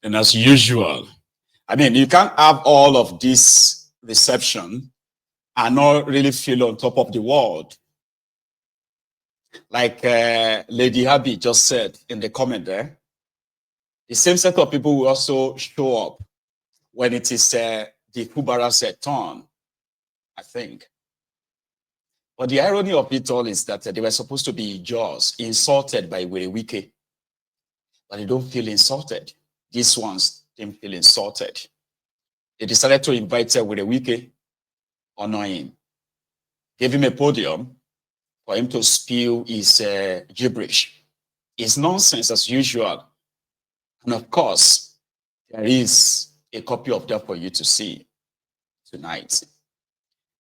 And as usual, I mean, you can't have all of this reception and not really feel on top of the world. Like Lady Abby just said in the comment there, the same set of people will also show up when it is the Fubara's turn, I think. But the irony of it all is that they were supposed to be Ijaws, insulted by Wike, but they don't feel insulted. These ones didn't feel insulted. They decided to invite Wike, honor him, gave him a podium for him to spew his gibberish. It's nonsense as usual. And of course, there is a copy of that for you to see tonight,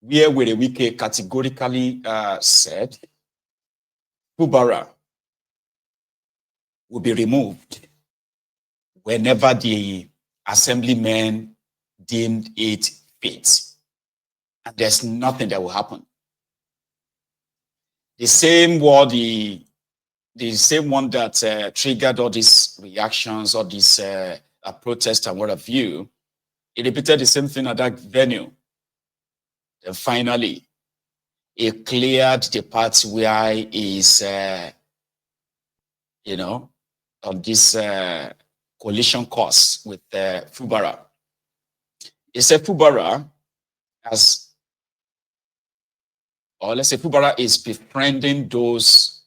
where Wike categorically said Fubara will be removed whenever the assemblymen deemed it fit. And there's nothing that will happen. The same word, the same one that triggered all these reactions, all these protests and what have you, it repeated the same thing at that venue. Then finally, it cleared the part where is, on this collision course with Fubara. He said Fubara Fubara is befriending those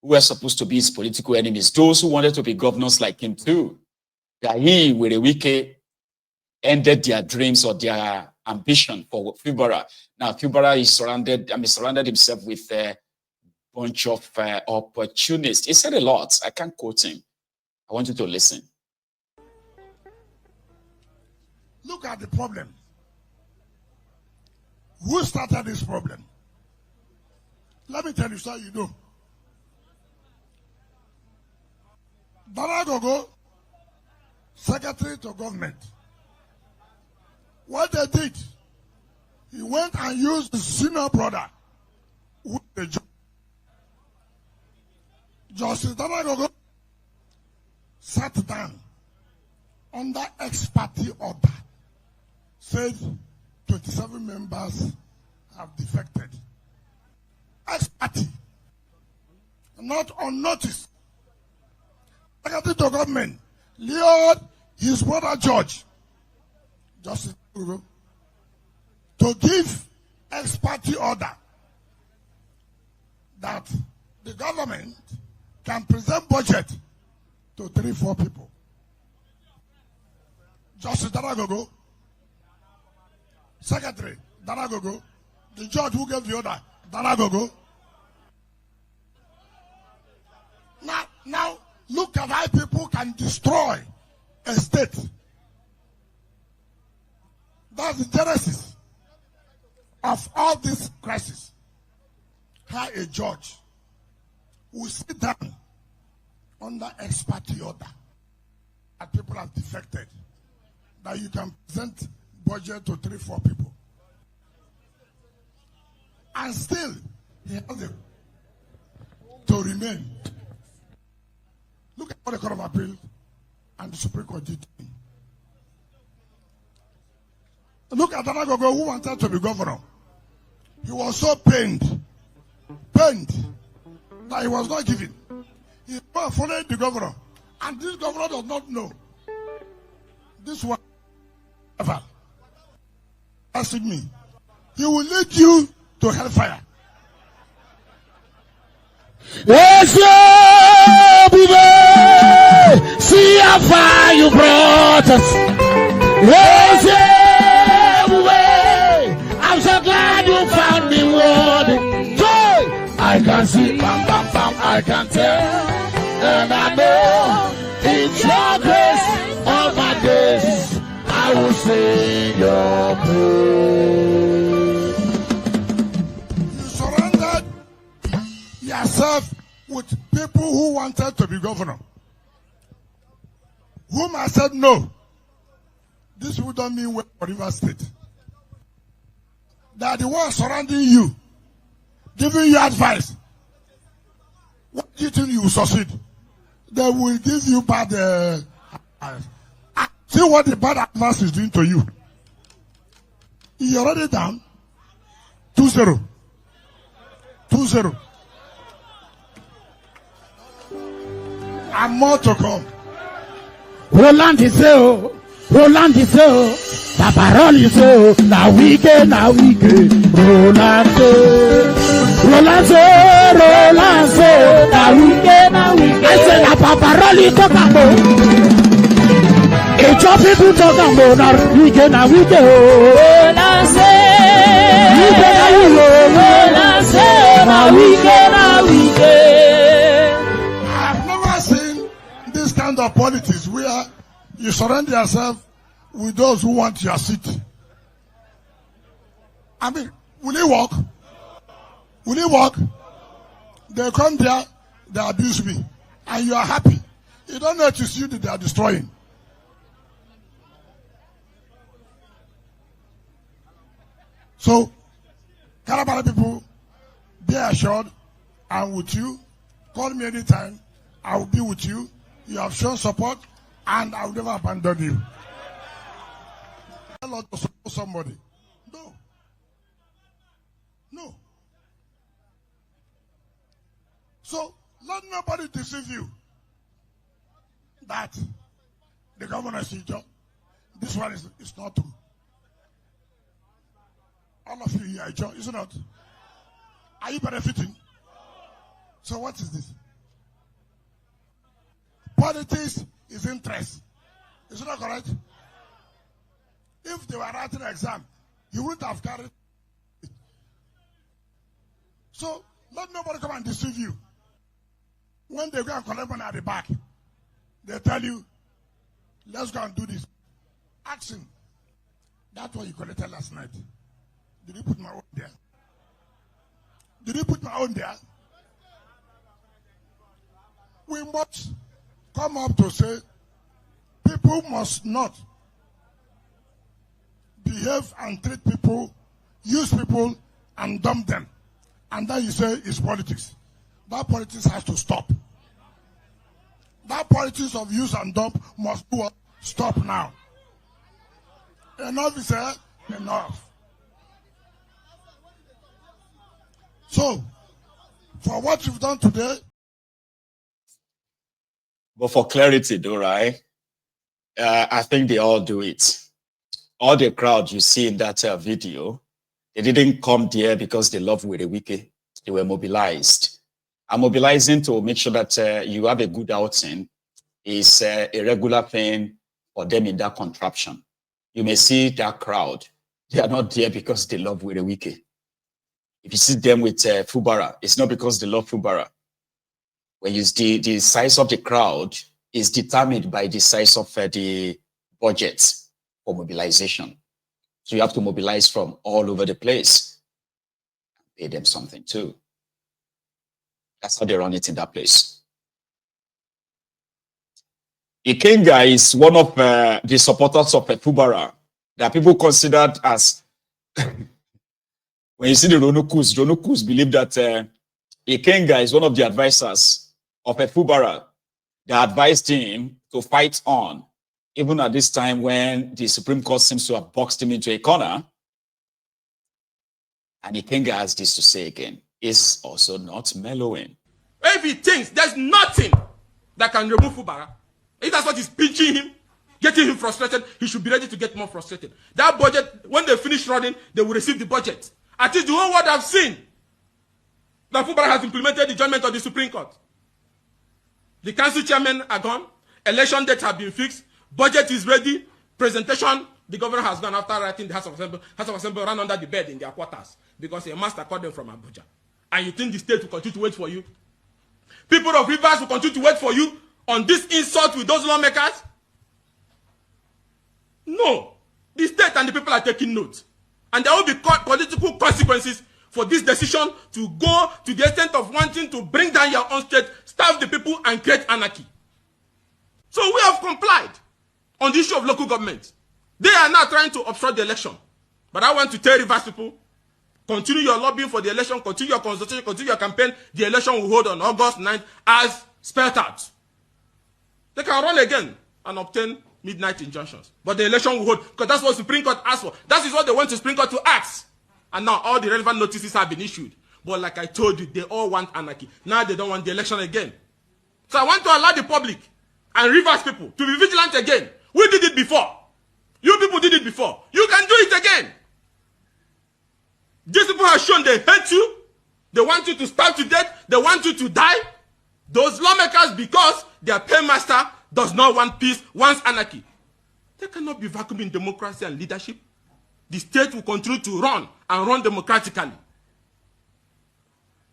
who were supposed to be his political enemies, those who wanted to be governors like him too. That he, Wike, ended their dreams or their ambition for Fubara. Now, Fubara is surrounded himself with a bunch of opportunists. He said a lot. I can't quote him. I want you to listen. Look at the problem. Who started this problem? Let me tell you so you know. Baragogo, secretary to government. What they did, he went and used his senior brother, who is the judge. Justice Baragogo sat down under ex parte order, said 27 members have defected. Ex parte, not on notice. Secretary to government, lured his brother George, Justice to give ex parte order that the government can present budget to 3-4 people. Justice Daragogo, Secretary Daragogo, the judge who gave the order, Daragogo. Now look at how people can destroy a state. That's the genesis of all this crisis. How a judge will sit down under ex parte order that people have defected, that you can present budget to 3-4 people, and still he has to remain. Look at what the Court of Appeal and the Supreme Court did. Look at Daragogo, who wanted to be governor. He was so pained that he was not given. He followed the governor, and this governor does not know. This one, ever asked me, he will lead you to hellfire. Yes, see how far you brought us. Yes, I'm so glad you found me worthy. Joy, I can see, bam, bam, bam, I can tell, and I know it's your grace. All my days, I will sing your praise. You surrendered yourself with people who wanted to be governor, whom I said no. This would not mean well for River State. They are the ones surrounding you, giving you advice. What do you think you will succeed? They will give you bad advice. See what the bad advance is doing to you. You're already down. 2-0. 2-0. And more to come. Roland is so. Roland is so. Paparol is so. Now Wike, now Wike. Roland so. Roland so. Roland so. Now Wike, now Wike. I said, na Paparol is talking about. Ijaw people talking about now Wike, now Wike. Roland so. Wike, now Wike. Roland so. Now Wike, now Wike. This kind of politics where you surround yourself with those who want your seat. I mean, will it work? Will it work? They come there, they abuse me, and you are happy. You don't know to see that they are destroying. So, Kalabala people, be assured, I'm with you. Call me anytime. I will be with you. You have shown support, and I will never abandon you. Not to support somebody. No. No. So, let nobody deceive you that the governor is Ijaw. This one is not true. All of you here, Ijaw, is it not? Are you benefiting? So, what is this? Politics is interest. Is that correct? If they were writing an exam, you wouldn't have carried it. So let nobody come and deceive you. When they go and collect money at the back, they tell you, let's go and do this. Ask him, that's what you collected last night. Did you put my own there? Did you put my own there? We must come up to say people must not behave and treat people, use people and dump them. And then you say it's politics. That politics has to stop. That politics of use and dump must stop now. Enough is enough. So, for what you've done today, but for clarity, though, right? I think they all do it. All the crowd you see in that video, they didn't come there because they love Werey. They were mobilized. And mobilizing to make sure that you have a good outing is a regular thing for them in that contraption. You may see that crowd. They are not there because they love Werey. If you see them with Fubara, it's not because they love Fubara. When you see the size of the crowd is determined by the size of the budget for mobilization. So you have to mobilize from all over the place. Pay them something too. That's how they run it in that place. Ikenga is one of the supporters of Fubara that people considered as, when you see the Ronokus believe that Ikenga is one of the advisors of Fubara that advised him to fight on, even at this time when the Supreme Court seems to have boxed him into a corner. And Ikenga has this to say again, is also not mellowing. If he thinks there's nothing that can remove Fubara, if that's what is pinching him, getting him frustrated, he should be ready to get more frustrated. That budget, when they finish running, they will receive the budget. At least the whole world have seen that Fubara has implemented the judgment of the Supreme Court. The council chairmen are gone. Election dates have been fixed. Budget is ready. Presentation, the governor has gone after writing the House of Assembly. House of Assembly ran under the bed in their quarters because a master called them from Abuja. And you think the state will continue to wait for you? People of Rivers will continue to wait for you on this insult with those lawmakers? No. The state and the people are taking note. And there will be political consequences for this decision to go to the extent of wanting to bring down your own state, starve the people, and create anarchy. So we have complied on the issue of local government. They are now trying to obstruct the election. But I want to tell Rivers people, continue your lobbying for the election, continue your consultation, continue your campaign. The election will hold on August 9th as spelled out. They can run again and obtain midnight injunctions. But the election will hold because that's what Supreme Court asked for. That is what they went to Supreme Court to ask. And now all the relevant notices have been issued. But like I told you, they all want anarchy. Now they don't want the election again. So I want to allow the public and Rivers people to be vigilant again. We did it before. You people did it before. You can do it again. These people have shown they hate you. They want you to starve to death. They want you to die. Those lawmakers, because their paymaster does not want peace, wants anarchy. There cannot be vacuum in democracy and leadership. The state will continue to run and run democratically.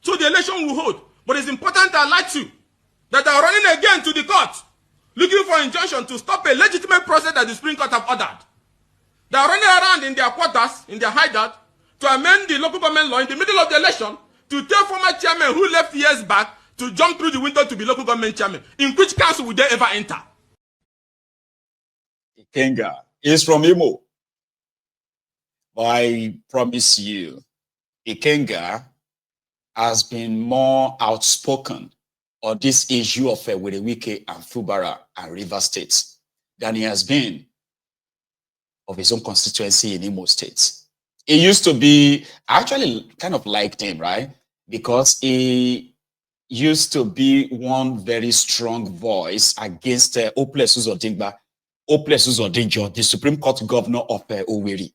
So the election will hold. But it's important to alert you that they are running again to the court, looking for injunction to stop a legitimate process that the Supreme Court have ordered. They are running around in their quarters, in their hideout, to amend the local government law in the middle of the election to tell former chairman who left years back to jump through the window to be local government chairman. In which council would they ever enter? Ikenga is from Imo. I promise you, Ikenga has been more outspoken on this issue of Wike and Fubara and River State than he has been of his own constituency in Imo State. He used to be, I actually kind of liked him, right? Because he used to be one very strong voice against Oplesus Odingba, the Supreme Court governor of Werey.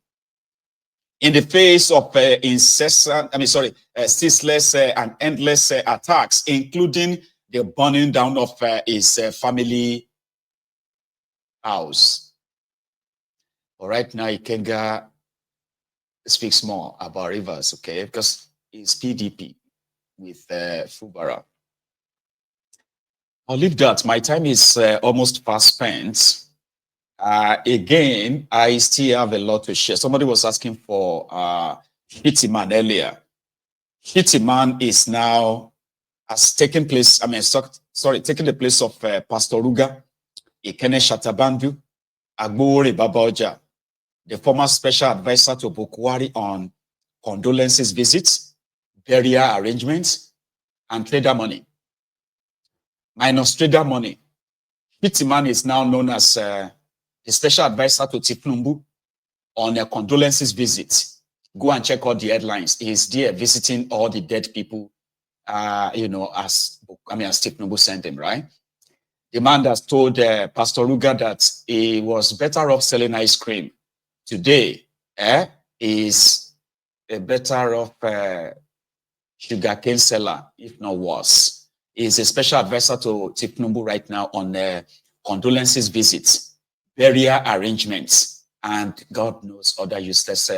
In the face of ceaseless and endless attacks, including the burning down of his family house. But right now, Ikenga speaks more about Rivers, okay? Because it's PDP with Fubara. I'll leave that. My time is almost fast spent. Again, I still have a lot to share. Somebody was asking for Hittiman earlier. Hittiman is now has taken place, taking the place of Pastor Ruga, Ikene Shatabandu, Agbori Babaoja, the former special advisor to Bukwari on condolences visits, burial arrangements, and trader money. Minus trader money. Hittiman is now known as the special advisor to Tifnumbu on a condolences visit. Go and check all the headlines. He's there visiting all the dead people, as Tifnumbu sent him, right? The man that told Pastor Ruga that he was better off selling ice cream today is a better off sugarcane seller, if not worse. He's a special advisor to Tifnumbu right now on condolences visits, burial arrangements, and God knows other useless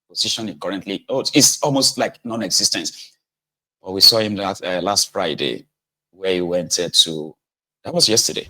position he currently holds. It's almost like non-existent. But we saw him last Friday, where he went to, that was yesterday.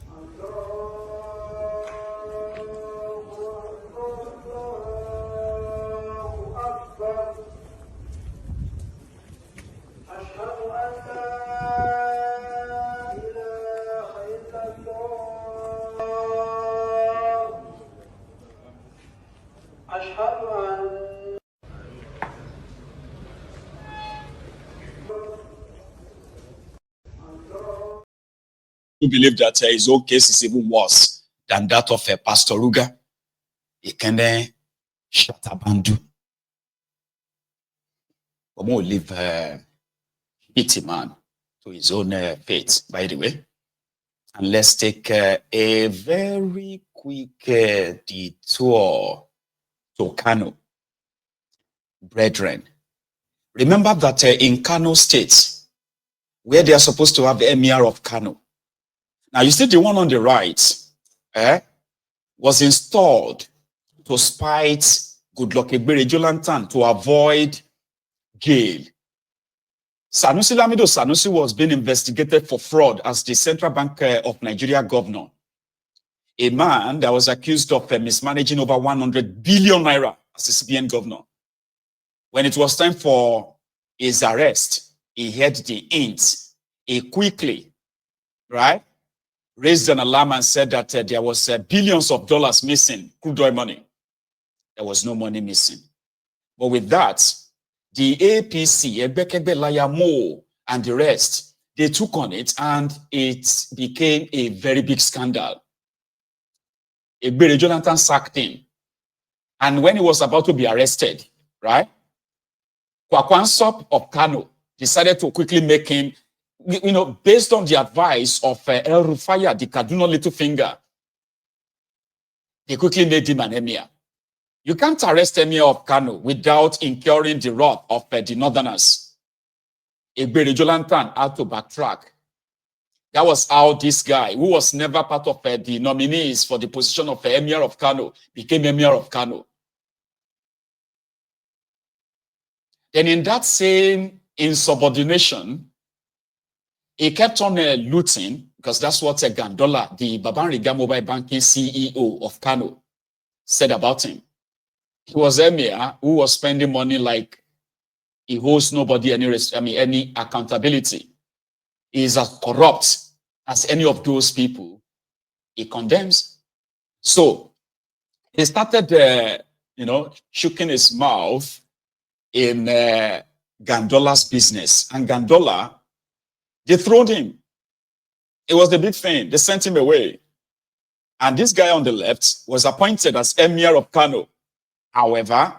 Believe that his own case is even worse than that of Pastor Ruga, Ikene Shatabandu. But we'll leave Hittiman to his own fate, by the way. And let's take a very quick detour to Kano. Brethren, remember that in Kano State, where they are supposed to have the Emir of Kano, now, you see the one on the right was installed to spite Goodluck Ebere Jonathan to avoid jail. Sanusi Lamido Sanusi was being investigated for fraud as the Central Bank of Nigeria governor. A man that was accused of mismanaging over 100 billion naira as the CBN governor. When it was time for his arrest, he heard the hints. He quickly, raised an alarm and said that there was billions of dollars missing, crude oil money. There was no money missing. But with that, the APC, Ebekebe Layamo, and the rest, they took on it, and it became a very big scandal. Werey Jonathan sacked him. And when he was about to be arrested, right, Kwakwansop of Kano decided to quickly make him, based on the advice of El Rufaya, the Kaduna Littlefinger, they quickly made him an emir. You can't arrest emir of Kano without incurring the wrath of the northerners. Werey Jonathan had to backtrack. That was how this guy, who was never part of the nominees for the position of emir of Kano, became emir of Kano. Then in that same insubordination, he kept on looting, because that's what Gandola, the Babanriga Mobile Banking CEO of Kano, said about him. He was emir who was spending money like he owes nobody any accountability. He is as corrupt as any of those people he condemns. So he started, shaking his mouth in Gandola's business. And Gandola, they threw him. It was the big thing. They sent him away. And this guy on the left was appointed as emir of Kano. However,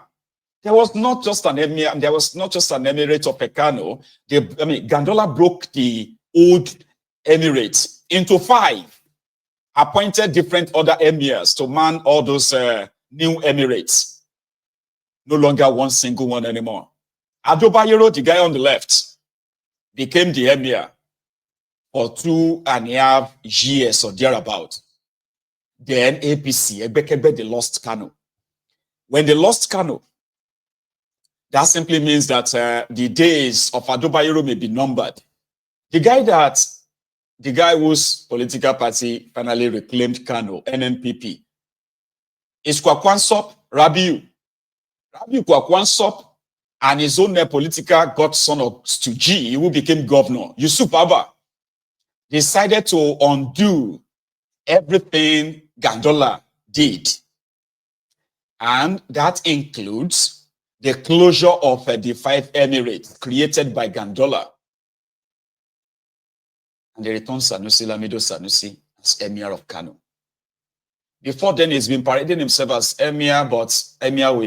there was not just an emir, there was not just an emirate of Kano. Gandola broke the old emirates into 5, appointed different other emirs to man all those new emirates. No longer one single one anymore. Adobayero, the guy on the left, became the emir for 2.5 years or thereabout. Then APC, Ebekebe, they lost Kano. When they lost Kano, that simply means that the days of Adobayero may be numbered. The guy whose political party finally reclaimed Kano, NNPP, is Kwakwansop Rabiu. Rabiu Kwakwansop and his own political godson of Stuji, who became governor, Yusuf Abba, decided to undo everything Gandola did. And that includes the closure of the 5 emirates created by Gandola. And they returned Sanusi, Lamido Sanusi, as emir of Kano. Before then, he's been parading himself as emir, but emir with